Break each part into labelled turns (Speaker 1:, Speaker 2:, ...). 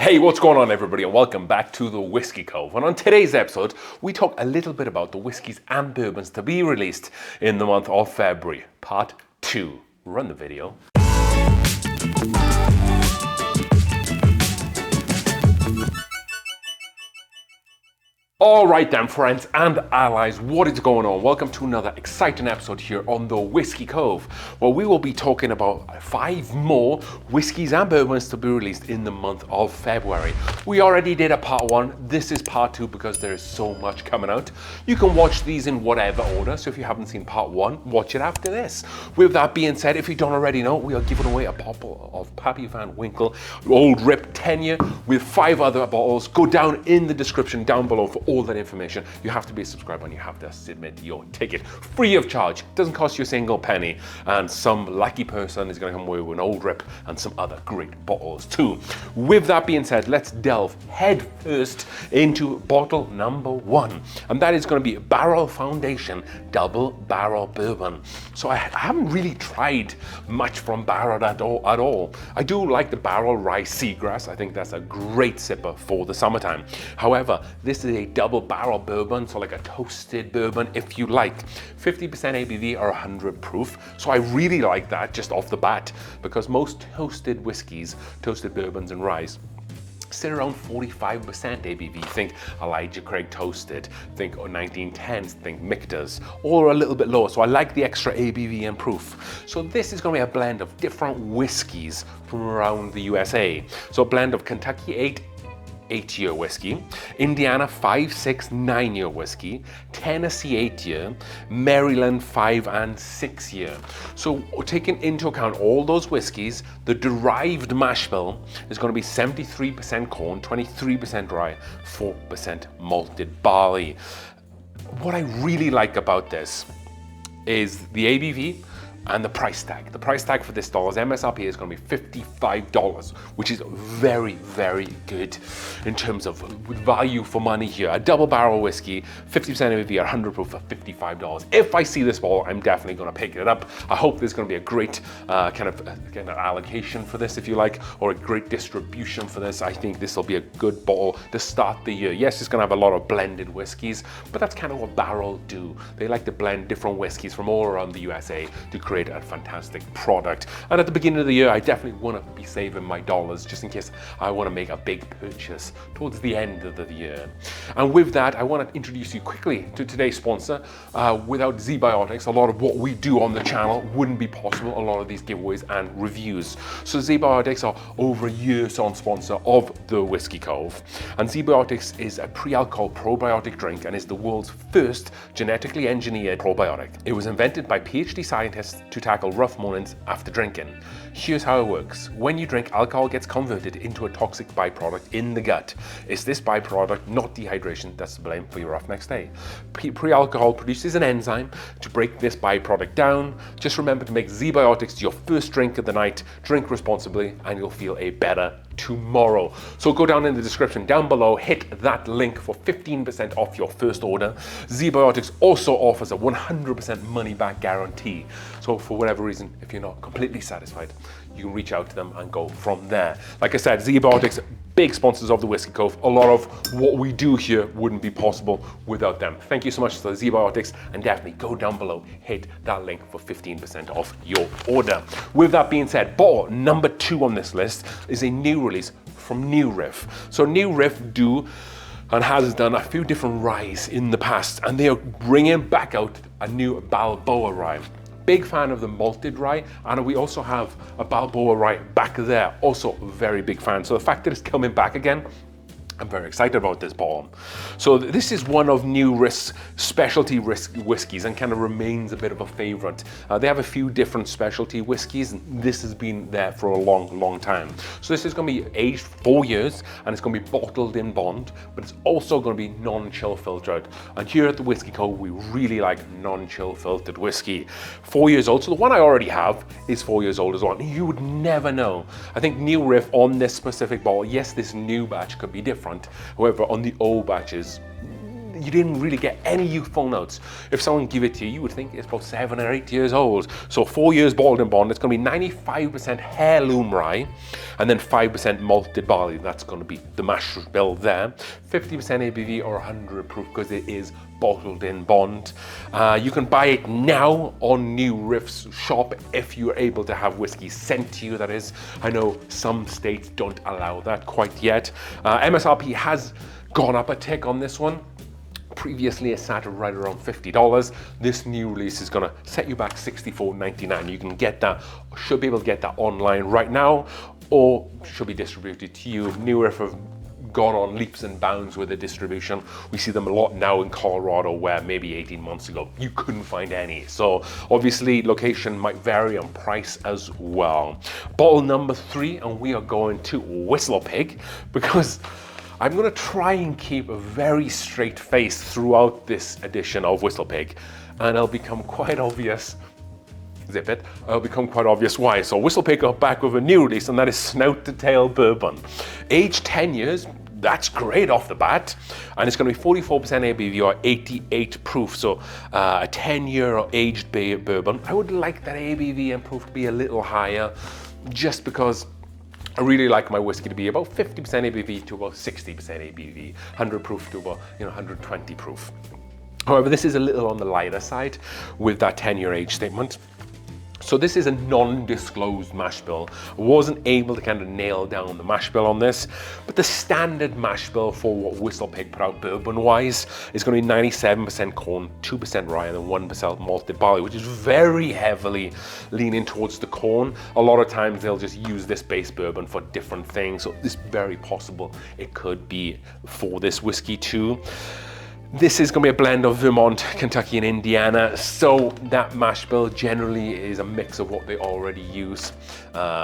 Speaker 1: Hey, what's going on everybody, and welcome back to the Whiskey Cove. And on today's episode, we talk a little bit about the whiskies and bourbons to be released in the month of February, part 2. Run the video. All right then, friends and allies, what is going on? Welcome to another exciting episode here on the Whiskey Cove, where we will be talking about 5 more whiskies and bourbons to be released in the month of February. We already did a part 1. This is part 2 because there is so much coming out. You can watch these in whatever order, so if you haven't seen part 1, watch it after this. With that being said, if you don't already know, we are giving away a bottle of Pappy Van Winkle Old Rip 10-year with 5 other bottles. Go down in the description down below for all that information. You have to be a subscriber and you have to submit your ticket free of charge. Doesn't cost you a single penny, and some lucky person is going to come away with an Old Rip and some other great bottles too. With that being said, let's delve head first into bottle number 1, and that is going to be Barrell Foundation Double Barrel Bourbon. So I haven't really tried much from Barrell at all. I do like the Barrell Rye Seagrass. I think that's a great sipper for the summertime. However, this is a double barrel bourbon, so like a toasted bourbon if you like. 50% ABV or 100 proof. So I really like that just off the bat, because most toasted whiskies, toasted bourbons and ryes sit around 45% ABV. Think Elijah Craig Toasted, think 1910s, think Michter's, or a little bit lower. So I like the extra ABV and proof. So this is going to be a blend of different whiskies from around the USA. So a blend of Kentucky 8-year whiskey, Indiana 5, 6, 9-year whiskey, Tennessee 8-year, Maryland 5 and 6-year. So taking into account all those whiskies, the derived mash bill is going to be 73% corn, 23% rye, 4% malted barley. What I really like about this is the ABV and the price tag. The price tag for this dollar's MSRP is going to be $55, which is very, very good in terms of value for money here. A double barrel whiskey, 50% ABV, 100 proof for $55. If I see this bottle, I'm definitely going to pick it up. I hope there's going to be a great kind of allocation for this, if you like, or a great distribution for this. I think this will be a good bottle to start the year. Yes, it's going to have a lot of blended whiskies, but that's kind of what Barrell do. They like to blend different whiskies from all around the USA to create a fantastic product. And at the beginning of the year, I definitely want to be saving my dollars just in case I want to make a big purchase towards the end of the year. And with that, I want to introduce you quickly to today's sponsor. Without ZBiotics, a lot of what we do on the channel wouldn't be possible, a lot of these giveaways and reviews. So ZBiotics are over a year-long sponsor of the Whiskey Cove. And ZBiotics is a pre-alcohol probiotic drink and is the world's first genetically engineered probiotic. It was invented by PhD scientists to tackle rough mornings after drinking. Here's how it works. When you drink, alcohol gets converted into a toxic byproduct in the gut. It's this byproduct, not dehydration, that's to blame for your rough next day. Pre-alcohol produces an enzyme to break this byproduct down. Just remember to make ZBiotics your first drink of the night. Drink responsibly and you'll feel a better tomorrow. So go down in the description down below, hit that link for 15% off your first order. ZBiotics also offers a 100% money back guarantee. So for whatever reason, if you're not completely satisfied, you can reach out to them and go from there. Like I said, ZBiotics, big sponsors of the Whiskey Cove. A lot of what we do here wouldn't be possible without them. Thank you so much to ZBiotics, and definitely go down below, hit that link for 15% off your order. With that being said, bottle number 2 on this list is a new release from New Riff. So New Riff do and has done a few different ryes in the past, and they are bringing back out a new Balboa Rye. Big fan of the malted rye, and we also have a Balboa Rye back there, also very big fan. So the fact that it's coming back again, I'm very excited about this bottle. So this is one of New Riff's specialty whiskies and kind of remains a bit of a favorite. They have a few different specialty whiskies, and this has been there for a long time. So this is going to be aged 4 years, and it's going to be bottled in bond, but it's also going to be non-chill filtered. And here at the Whiskey Cove, we really like non-chill filtered whiskey. 4 years old, so the one I already have is 4 years old as well. You would never know. I think New Riff on this specific bottle, yes, this new batch could be different. However, on the old batches, you didn't really get any youthful notes. If someone give it to you, you would think it's about 7 or 8 years old. So 4 years bottled in bond, it's going to be 95% heirloom rye, and then 5% malted barley. That's going to be the mash bill there. 50% ABV or 100 proof because it is bottled in bond. You can buy it now on New Riff's shop if you're able to have whiskey sent to you, that is. I know some states don't allow that quite yet. MSRP has gone up a tick on this one. Previously it sat right around $50. This new release is gonna set you back $64.99. You can get that, should be able to get that online right now, or should be distributed to you. New Riff have gone on leaps and bounds with the distribution. We see them a lot now in Colorado, where maybe 18 months ago you couldn't find any. So obviously location might vary on price as well. Bottle number 3, and we are going to WhistlePig, because I'm going to try and keep a very straight face throughout this edition of WhistlePig, and it'll become quite obvious. Zip it. It'll become quite obvious why. So WhistlePig are back with a new release, and that is Snout to Tail Bourbon. Aged 10 years, that's great off the bat. And it's going to be 44% ABV or 88 proof. So a 10-year aged bourbon. I would like that ABV and proof to be a little higher, just because I really like my whiskey to be about 50% ABV to about 60% ABV, 100 proof to about 120 proof. However, this is a little on the lighter side with that 10-year age statement. So this is a non-disclosed mash bill. I wasn't able to kind of nail down the mash bill on this, but the standard mash bill for what WhistlePig put out bourbon-wise is going to be 97% corn, 2% rye, and then 1% malted barley, which is very heavily leaning towards the corn. A lot of times they'll just use this base bourbon for different things, so it's very possible it could be for this whiskey too. This is going to be a blend of Vermont, Kentucky, and Indiana, so that mash bill generally is a mix of what they already use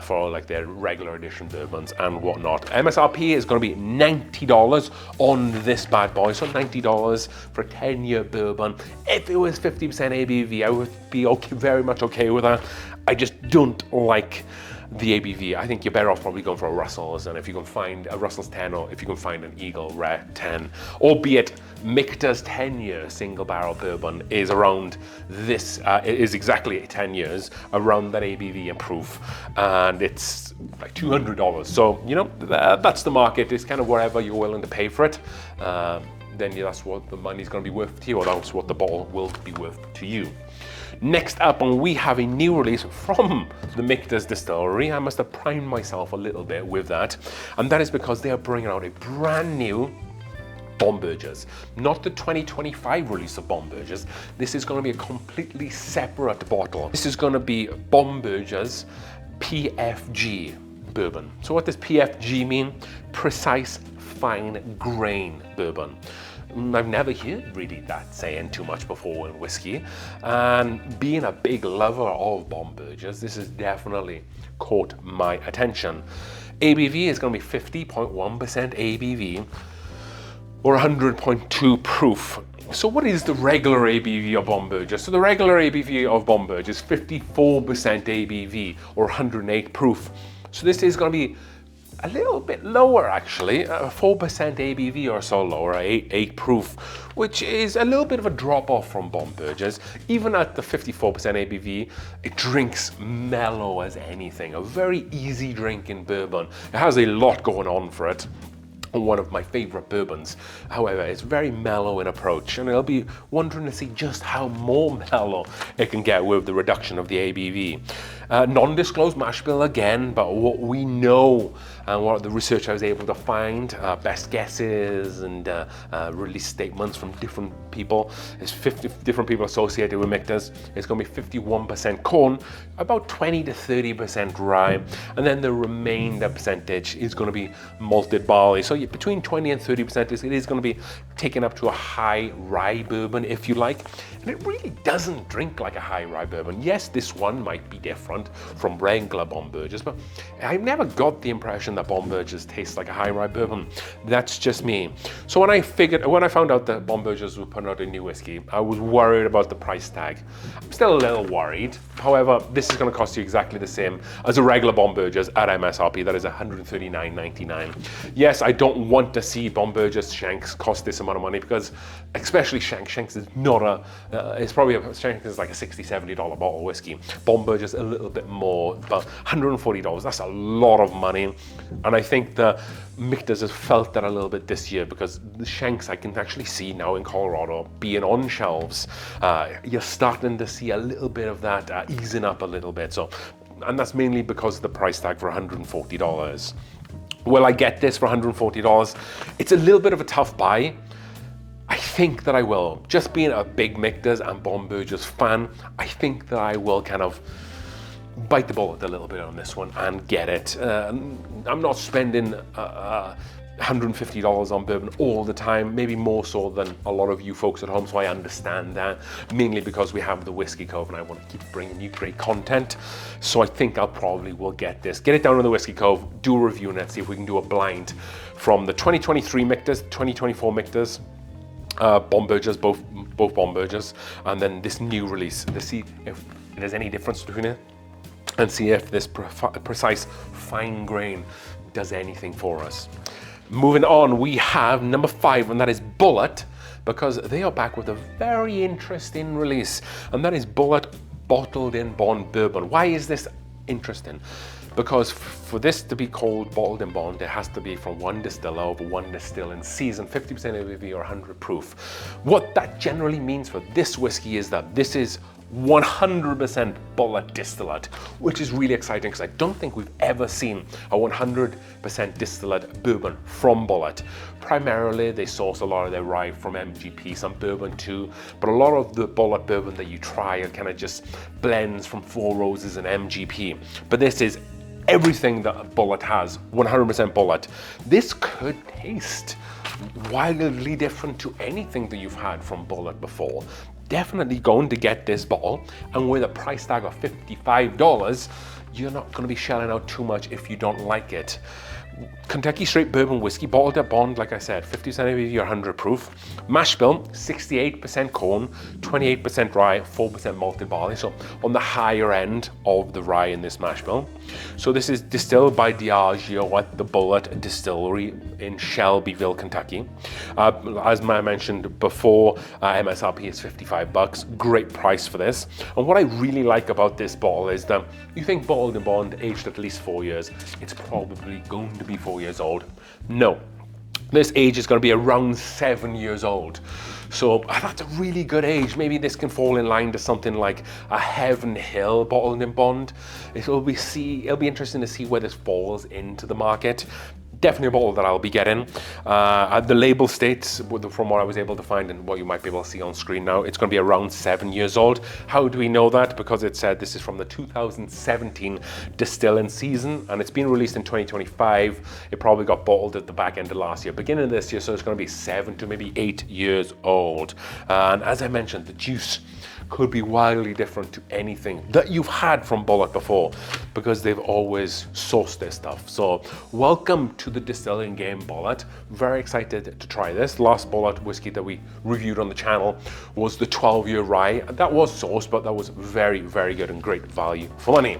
Speaker 1: for like their regular edition bourbons and whatnot. MSRP is going to be $90 on this bad boy, so $90 for a 10-year bourbon. If it was 50% ABV, I would be very much okay with that. I just don't like the ABV. I think you're better off probably going for a Russell's, and if you can find a Russell's 10, or if you can find an Eagle Rare 10, albeit Michter's 10-year single barrel bourbon is around this, it is exactly 10 years, around that ABV and proof, and it's like $200. So, that's the market. It's kind of whatever you're willing to pay for it. Then that's what the money's going to be worth to you, or that's what the bottle will be worth to you. Next up, and we have a new release from the Michter's distillery. I must have primed myself a little bit with that, and that is because they are bringing out a brand new Bombergers. Not the 2025 release of Bombergers. This is going to be a completely separate bottle. This is going to be Bomberger's PFG bourbon. So what does PFG mean? Precise fine grain bourbon. I've never heard really that saying too much before in whiskey, and being a big lover of Bombergers, this has definitely caught my attention. ABV is going to be 50.1% ABV or 100.2 proof. So what is the regular ABV of Bomberger? So the regular ABV of Bomberger is 54% ABV or 108 proof. So this is going to be a little bit lower, actually, 4% ABV or so lower, 8 proof, which is a little bit of a drop off from Bomberger's. Even at the 54% ABV, it drinks mellow as anything, a very easy drinking bourbon. It has a lot going on for it. One of my favorite bourbons. However, it's very mellow in approach, and I'll be wondering to see just how more mellow it can get with the reduction of the ABV. Non-disclosed mash bill again, but what we know and what the research I was able to find, best guesses and release statements from different people, is 50 different people associated with Michter's. It's going to be 51% corn, about 20 to 30% rye, and then the remainder percentage is going to be malted barley. So between 20 and 30%, it is going to be taken up to a high rye bourbon, if you like. And it really doesn't drink like a high rye bourbon. Yes, this one might be different. different from regular Bombergers, but I've never got the impression that Bombergers taste like a high rye bourbon. That's just me. So when I found out that Bombergers were putting out a new whiskey, I was worried about the price tag. I'm still a little worried. However, this is going to cost you exactly the same as a regular Bombergers at MSRP. That is $139.99. Yes, I don't want to see Bombergers Shanks cost this amount of money, because especially Shanks is not it's probably Shanks is like a $60, $70 bottle of whiskey. Bombergers a little bit more, but $140, that's a lot of money. And I think the Michter's has felt that a little bit this year, because the Shanks I can actually see now in Colorado being on shelves. You're starting to see a little bit of that easing up a little bit. So, and that's mainly because of the price tag for $140. Will I get this for $140? It's a little bit of a tough buy. I think that I will. Just being a big Michter's and Bombergers fan, I think that I will kind of bite the bullet a little bit on this one and get it. I'm not spending $150 on bourbon all the time, maybe more so than a lot of you folks at home, so I understand that, mainly because we have the Whiskey Cove and I want to keep bringing you great content. So I think I'll probably will get this, get it down in the Whiskey Cove, do a review on it, see if we can do a blind from the 2023 Michter's, 2024 Michter's, Bombergers, both Bombergers, and then this new release, to see if there's any difference between it, and see if this precise fine grain does anything for us. Moving on, we have number 5, and that is Bulleit, because they are back with a very interesting release, and that is Bulleit Bottled in Bond Bourbon. Why is this interesting? Because for this to be called bottled in bond, it has to be from one distiller over one distilling season, 50% ABV or 100 proof. What that generally means for this whiskey is that this is 100% Bulleit distillate, which is really exciting, because I don't think we've ever seen a 100% distillate bourbon from Bulleit. Primarily, they source a lot of their rye from MGP, some bourbon too, but a lot of the Bulleit bourbon that you try are kind of just blends from Four Roses and MGP. But this is everything that Bulleit has, 100% Bulleit. This could taste wildly different to anything that you've had from Bulleit before. Definitely going to get this bottle, and with a price tag of $55, you're not going to be shelling out too much if you don't like it. Kentucky straight bourbon whiskey, bottled at bond, like I said, 50% ABV or 100 proof. Mash bill, 68% corn, 28% rye, 4% malted barley, so on the higher end of the rye in this mash bill. So this is distilled by Diageo at the Bulleit Distillery in Shelbyville, Kentucky. As I mentioned before, MSRP is $55. Great price for this. And what I really like about this bottle is that you think bottled in bond, aged at least 4 years, it's probably going to be 4 years old. No, this age is going to be around 7 years old. So that's a really good age. Maybe this can fall in line to something like a Heaven Hill bottled in bond. It'll be interesting to see where this falls into the market. Definitely a bottle that I'll be getting. The label states, from what I was able to find and what you might be able to see on screen now, it's going to be around 7 years old. How do we know that? Because it said this is from the 2017 distilling season, and it's been released in 2025. It probably got bottled at the back end of last year, beginning of this year, so it's going to be 7 to maybe 8 years old. And as I mentioned, the juice could be wildly different to anything that you've had from Bulleit before, because they've always sourced their stuff. So welcome to the distilling game, Bulleit. Very excited to try this. Last Bulleit whiskey that we reviewed on the channel was the 12-year rye. That was sourced, but that was very, very good and great value for money.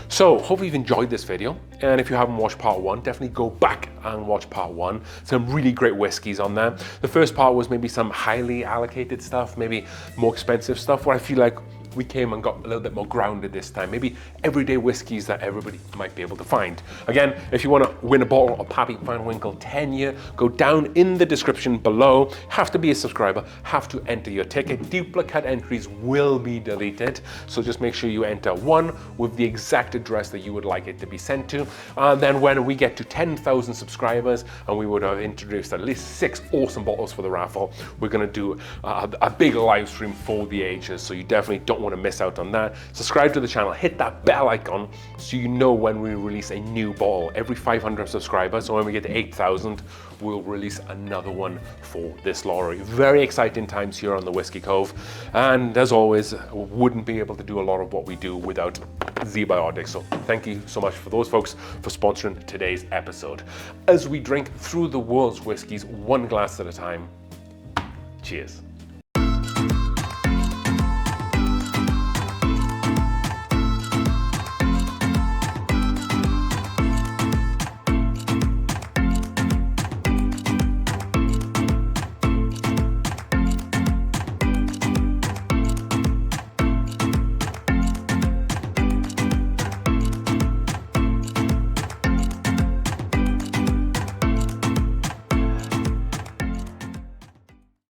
Speaker 1: So hopefully you've enjoyed this video, and if you haven't watched part 1, definitely go back and watch part 1. Some really great whiskeys on there. The first part was maybe some highly allocated stuff, maybe more expensive stuff, where I feel like we came and got a little bit more grounded this time. Maybe everyday whiskeys that everybody might be able to find. Again, if you want to win a bottle of Pappy Van Winkle 10-year, go down in the description below. Have to be a subscriber, have to enter your ticket. Duplicate entries will be deleted, so just make sure you enter one with the exact address that you would like it to be sent to. And then when we get to 10,000 subscribers and we would have introduced at least 6 awesome bottles for the raffle, we're going to do a big live stream for the ages, so you definitely don't want want to miss out on that. Subscribe to the channel, hit that bell icon so you know when we release a new bottle. Every 500 subscribers, so when we get to 8,000, we'll release another one for this lottery. Very exciting times here on the Whiskey Cove. And as always, wouldn't be able to do a lot of what we do without ZBiotics. So thank you so much for those folks for sponsoring today's episode. As we drink through the world's whiskies, one glass at a time, cheers.